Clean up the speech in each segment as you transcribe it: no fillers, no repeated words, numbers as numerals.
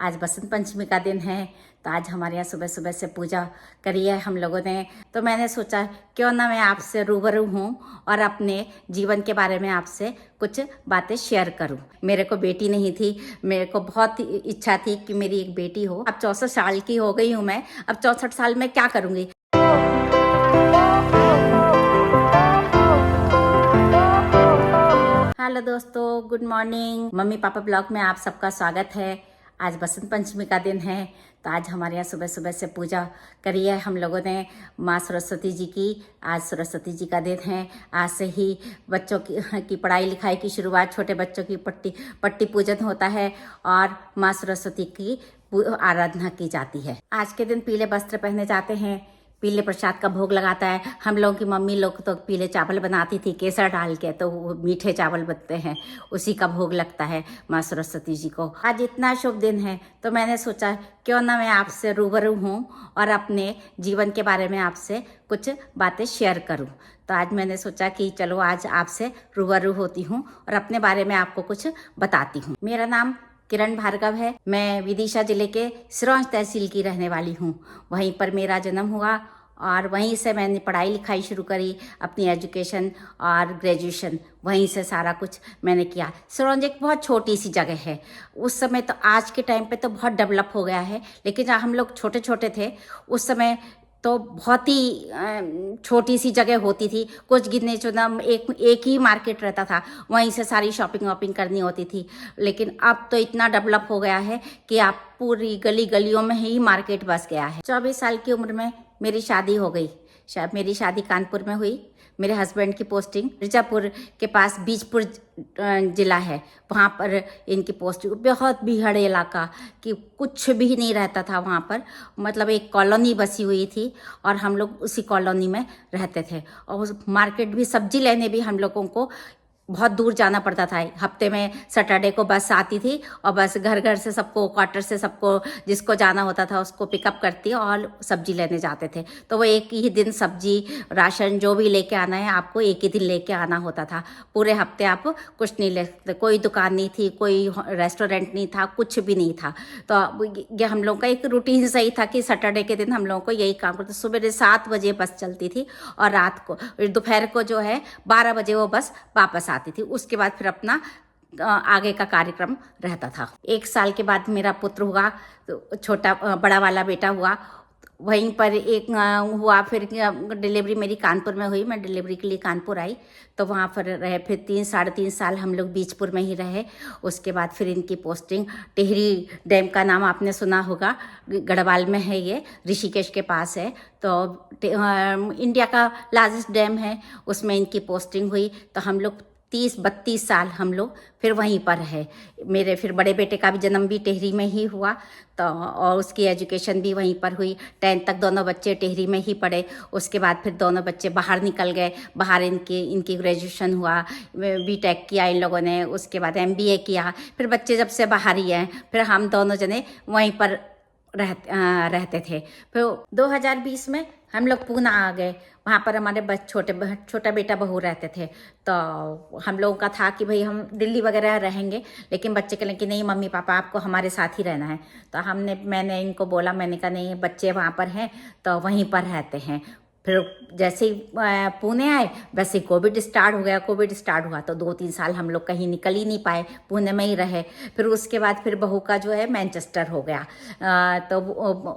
आज बसंत पंचमी का दिन है, तो आज हमारे यहाँ सुबह सुबह से पूजा करी है हम लोगों ने। तो मैंने सोचा क्यों ना मैं आपसे रूबरू हूँ और अपने जीवन के बारे में आपसे कुछ बातें शेयर करूँ। मेरे को बेटी नहीं थी, मेरे को बहुत इच्छा थी कि मेरी एक बेटी हो। अब 64 साल की हो गई हूँ मैं। अब 64 साल में क्या करूँगी। हेलो दोस्तों, good morning. Mummy papa blog में आप सबका स्वागत है। आज बसंत पंचमी का दिन है, तो आज हमारे यहाँ सुबह सुबह से पूजा करी है हम लोगों ने माँ सरस्वती जी की। आज सरस्वती जी का दिन है। आज से ही बच्चों की पढ़ाई लिखाई की शुरुआत, छोटे बच्चों की पट्टी पूजन होता है और माँ सरस्वती की आराधना की जाती है। आज के दिन पीले वस्त्र पहने जाते हैं, पीले प्रसाद का भोग लगाता है। हम लोगों की मम्मी लोग तो पीले चावल बनाती थी केसर डाल के, तो वो मीठे चावल बनते हैं, उसी का भोग लगता है माँ सरस्वती जी को। आज इतना शुभ दिन है, तो मैंने सोचा क्यों ना मैं आपसे रूबरू हूँ और अपने जीवन के बारे में आपसे कुछ बातें शेयर करूँ। तो आज मैंने सोचा कि चलो आज आपसे रूबरू होती हूँ और अपने बारे में आपको कुछ बताती हूँ। मेरा नाम किरण भार्गव है। मैं विदिशा जिले के सिरोंज तहसील की रहने वाली हूँ। वहीं पर मेरा जन्म हुआ और वहीं से मैंने पढ़ाई लिखाई शुरू करी, अपनी एजुकेशन और ग्रेजुएशन वहीं से सारा कुछ मैंने किया। सिरोंज एक बहुत छोटी सी जगह है। उस समय तो, आज के टाइम पे तो बहुत डेवलप हो गया है, लेकिन जब हम लोग छोटे छोटे थे उस समय तो बहुत ही छोटी सी जगह होती थी। कुछ गिने चुना एक ही मार्केट रहता था, वहीं से सारी शॉपिंग वॉपिंग करनी होती थी। लेकिन अब तो इतना डेवलप हो गया है कि आप पूरी गली गलियों में ही मार्केट बस गया है। 24 साल की उम्र में मेरी शादी हो गई। मेरी शादी कानपुर में हुई। मेरे हस्बैंड की पोस्टिंग मिर्जापुर के पास बीजपुर जिला है, वहाँ पर इनकी पोस्टिंग। बहुत भीड़ इलाका कि कुछ भी नहीं रहता था वहाँ पर, मतलब एक कॉलोनी बसी हुई थी और हम लोग उसी कॉलोनी में रहते थे। और उस मार्केट भी, सब्जी लेने भी हम लोगों को बहुत दूर जाना पड़ता था। हफ्ते में सैटरडे को बस आती थी और बस घर घर से सबको, क्वार्टर से सबको जिसको जाना होता था उसको पिकअप करती और सब्जी लेने जाते थे। तो वो एक ही दिन सब्जी राशन जो भी लेके आना है आपको एक ही दिन लेके आना होता था। पूरे हफ्ते आप कुछ नहीं ले सकते। कोई दुकान नहीं थी, कोई रेस्टोरेंट नहीं था, कुछ भी नहीं था। तो ये हम लोगों का एक रूटीन सही था कि सैटरडे के दिन हम लोगों को यही काम करते। सुबह 7 बजे बस चलती थी और रात को, दोपहर को जो है 12 बजे वो बस वापस आती थी। उसके बाद फिर अपना आगे का कार्यक्रम रहता था। 1 साल के बाद मेरा पुत्र हुआ, तो छोटा बड़ा वाला बेटा हुआ। वहीं पर एक हुआ, फिर डिलीवरी मेरी कानपुर में हुई। मैं डिलीवरी के लिए कानपुर आई, तो वहाँ पर रहे। फिर 3-3.5 साल हम लोग बीजपुर में ही रहे। उसके बाद फिर इनकी पोस्टिंग टिहरी डैम का नाम आपने सुना होगा, गढ़वाल में है, ये ऋषिकेश के पास है। तो इंडिया का लार्जेस्ट डैम है, उसमें इनकी पोस्टिंग हुई। तो हम लोग 30-32 साल हम लोग फिर वहीं पर है। मेरे फिर बड़े बेटे का भी जन्म भी टिहरी में ही हुआ, तो और उसकी एजुकेशन भी वहीं पर हुई। 10th तक दोनों बच्चे टिहरी में ही पढ़े। उसके बाद फिर दोनों बच्चे बाहर निकल गए। बाहर इनकी ग्रेजुएशन हुआ, बीटेक किया इन लोगों ने। उसके बाद MBA किया। फिर बच्चे जब से बाहर ही हैं, फिर हम दोनों जने वहीं पर रहते थे। फिर 2020 में हम लोग पूना आ गए। वहाँ पर हमारे छोटा बेटा बहू रहते थे। तो हम लोगों का था कि भाई हम दिल्ली वगैरह रहेंगे, लेकिन बच्चे कहले कि नहीं मम्मी पापा आपको हमारे साथ ही रहना है। तो मैंने इनको बोला, मैंने कहा नहीं, बच्चे वहाँ पर हैं तो वहीं पर रहते हैं। फिर जैसे ही पुणे आए वैसे ही कोविड स्टार्ट हो गया। कोविड स्टार्ट हुआ तो 2-3 साल हम लोग कहीं निकल ही नहीं पाए, पुणे में ही रहे। फिर उसके बाद फिर बहू का जो है मैनचेस्टर हो गया। तो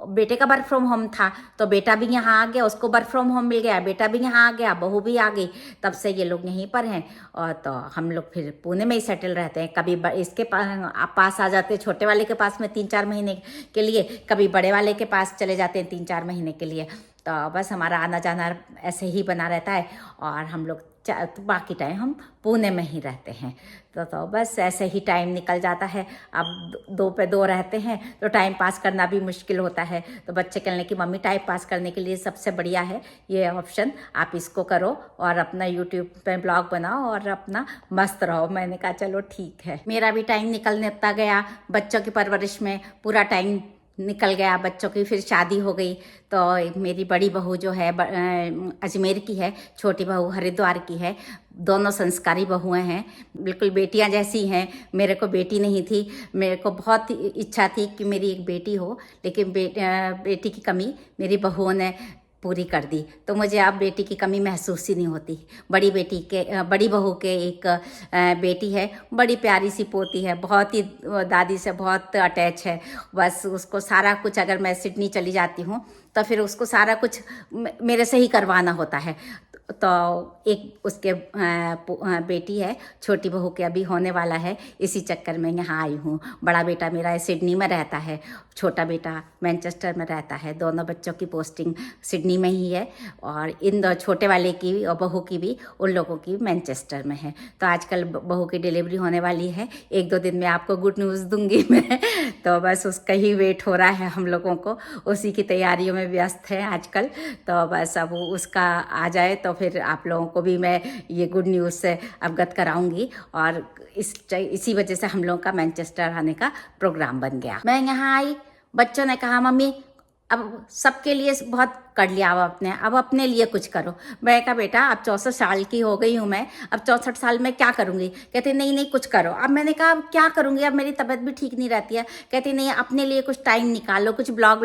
बेटे का वर्क फ्रॉम होम था, तो बेटा भी यहाँ आ गया, उसको वर्क फ्रॉम होम मिल गया। बेटा भी यहाँ आ गया, बहू भी आ गई। तब से ये लोग यहीं पर हैं और तो हम लोग फिर पुणे में ही सेटल रहते हैं। कभी इसके पास आ जाते हैं, छोटे वाले के पास में 3-4 महीने के लिए, कभी बड़े वाले के पास चले जाते हैं 3-4 महीने के लिए। तो बस हमारा आना जाना ऐसे ही बना रहता है और हम लोग तो बाकी टाइम हम पुणे में ही रहते हैं। तो बस ऐसे ही टाइम निकल जाता है। अब 2 पे 2 रहते हैं तो टाइम पास करना भी मुश्किल होता है। तो बच्चे कहने कि मम्मी टाइम पास करने के लिए सबसे बढ़िया है ये ऑप्शन, आप इसको करो और अपना यूट्यूब पे ब्लॉग बनाओ और अपना मस्त रहो। मैंने कहा चलो ठीक है। मेरा भी टाइम निकलता गया बच्चों की परवरिश में, पूरा टाइम निकल गया, बच्चों की फिर शादी हो गई। तो मेरी बड़ी बहू जो है अजमेर की है, छोटी बहू हरिद्वार की है। दोनों संस्कारी बहुएं हैं, बिल्कुल बेटियां जैसी हैं। मेरे को बेटी नहीं थी, मेरे को बहुत इच्छा थी कि मेरी एक बेटी हो, लेकिन बेटी की कमी मेरी बहुओं ने पूरी कर दी। तो मुझे अब बेटी की कमी महसूस ही नहीं होती। बड़ी बहू के एक बेटी है, बड़ी प्यारी सी पोती है, बहुत ही दादी से बहुत अटैच है। बस उसको सारा कुछ, अगर मैं सिडनी चली जाती हूँ तो फिर उसको सारा कुछ मेरे से ही करवाना होता है। तो एक उसके बेटी है, छोटी बहू के अभी होने वाला है, इसी चक्कर में यहाँ आई हूँ। बड़ा बेटा मेरा सिडनी में रहता है, छोटा बेटा मैनचेस्टर में रहता है। दोनों बच्चों की पोस्टिंग सिडनी में ही है, और इन दो छोटे वाले की और बहू की भी उन लोगों की मैनचेस्टर में है। तो आजकल बहू की डिलीवरी होने वाली है, 1-2 दिन में आपको गुड न्यूज़ दूंगी मैं। तो बस उसका ही वेट हो रहा है हम लोगों को, उसी की तैयारियों में व्यस्त है आजकल। तो बस अब उसका आ जाए तो फिर आप लोगों को भी मैं ये गुड न्यूज़ से अवगत कराऊंगी। और इसी वजह से हम लोगों का मैनचेस्टर आने का प्रोग्राम बन गया। मैं यहाँ आई, बच्चों ने कहा मम्मी अब सबके लिए बहुत कर लिया, अब अपने लिए कुछ करो। मैं कहा बेटा अब 64 साल की हो गई हूँ मैं, अब 64 साल में क्या करूँगी? कहते नहीं नहीं कुछ करो। अब मैंने कहा अब क्या करूँगी, अब मेरी तबीयत भी ठीक नहीं रहती है। कहती नहीं अपने लिए कुछ टाइम निकालो, कुछ ब्लॉग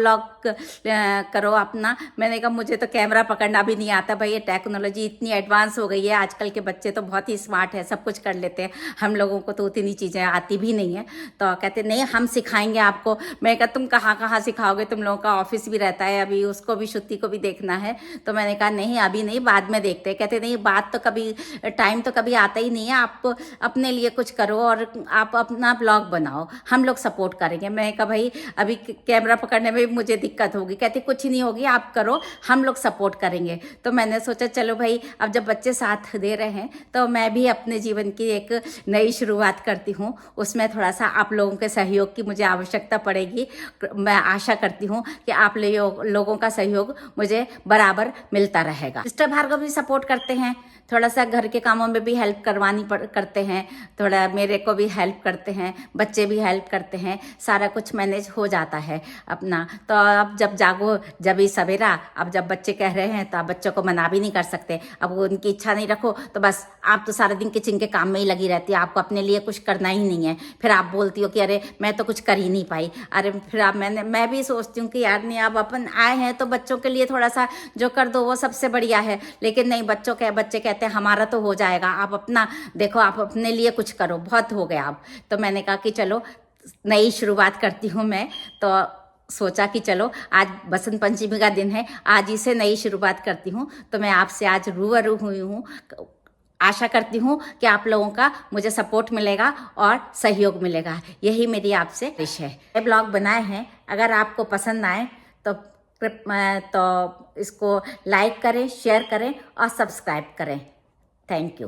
करो अपना। मैंने कहा मुझे तो कैमरा पकड़ना भी नहीं आता भाई, ये टेक्नोलॉजी इतनी एडवांस हो गई है, आजकल के बच्चे तो बहुत ही स्मार्ट है, सब कुछ कर लेते हैं, हम लोगों को तो उतनी चीज़ें आती भी नहीं है। तो कहते नहीं हम सिखाएंगे आपको। मैं कहा तुम कहाँ कहाँ सिखाओगे, तुम लोगों का ऑफिस भी रहता है, अभी उसको भी शुद्धि को भी देखना है। तो मैंने कहा नहीं अभी नहीं, बाद में देखते हैं। कहते नहीं बात तो कभी, टाइम तो कभी आता ही नहीं है, आप अपने लिए कुछ करो और आप अपना ब्लॉग बनाओ, हम लोग सपोर्ट करेंगे। मैंने कहा भाई अभी कैमरा पकड़ने में मुझे दिक्कत होगी। कहते कुछ नहीं होगी, आप करो, हम लोग सपोर्ट करेंगे। तो मैंने सोचा चलो भाई अब जब बच्चे साथ दे रहे हैं तो मैं भी अपने जीवन की एक नई शुरुआत करती हूँ, उसमें थोड़ा सा आप लोगों के सहयोग की मुझे आवश्यकता पड़ेगी। मैं आशा करती हूँ कि आप लोगों का सहयोग मुझे बराबर मिलता रहेगा। सिस्टर भार्गव भी सपोर्ट करते हैं, थोड़ा सा घर के कामों में भी हेल्प करते हैं, थोड़ा मेरे को भी हेल्प करते हैं, बच्चे भी हेल्प करते हैं, सारा कुछ मैनेज हो जाता है अपना। तो अब जब जागो जब ही सवेरा, अब जब बच्चे कह रहे हैं तो आप बच्चों को मना भी नहीं कर सकते। अब वो उनकी इच्छा नहीं रखो तो बस आप तो सारा दिन किचन के काम में ही लगी रहती है, आपको अपने लिए कुछ करना ही नहीं है। फिर आप बोलती हो कि अरे मैं तो कुछ कर ही नहीं पाई। अरे फिर आप मैं भी सोचती हूँ कि यार नहीं, आप अपन आए हैं तो बच्चों के लिए थोड़ा सा जो कर दो वो सबसे बढ़िया है। लेकिन नहीं, बच्चे कहते हैं हमारा तो हो जाएगा, आप अपना देखो, आप अपने लिए कुछ करो, बहुत हो गया अब। तो मैंने कहा कि चलो नई शुरुआत करती हूँ मैं। तो सोचा कि चलो आज बसंत पंचमी का दिन है, आज ही से नई शुरुआत करती हूँ। तो मैं आपसे आज रूबरू हुई हूँ। आशा करती हूँ कि आप लोगों का मुझे सपोर्ट मिलेगा और सहयोग मिलेगा, यही मेरी आपसे विश है। ये ब्लॉग बनाए हैं, अगर आपको पसंद आए तो इसको लाइक करें, शेयर करें और सब्सक्राइब करें। Thank you.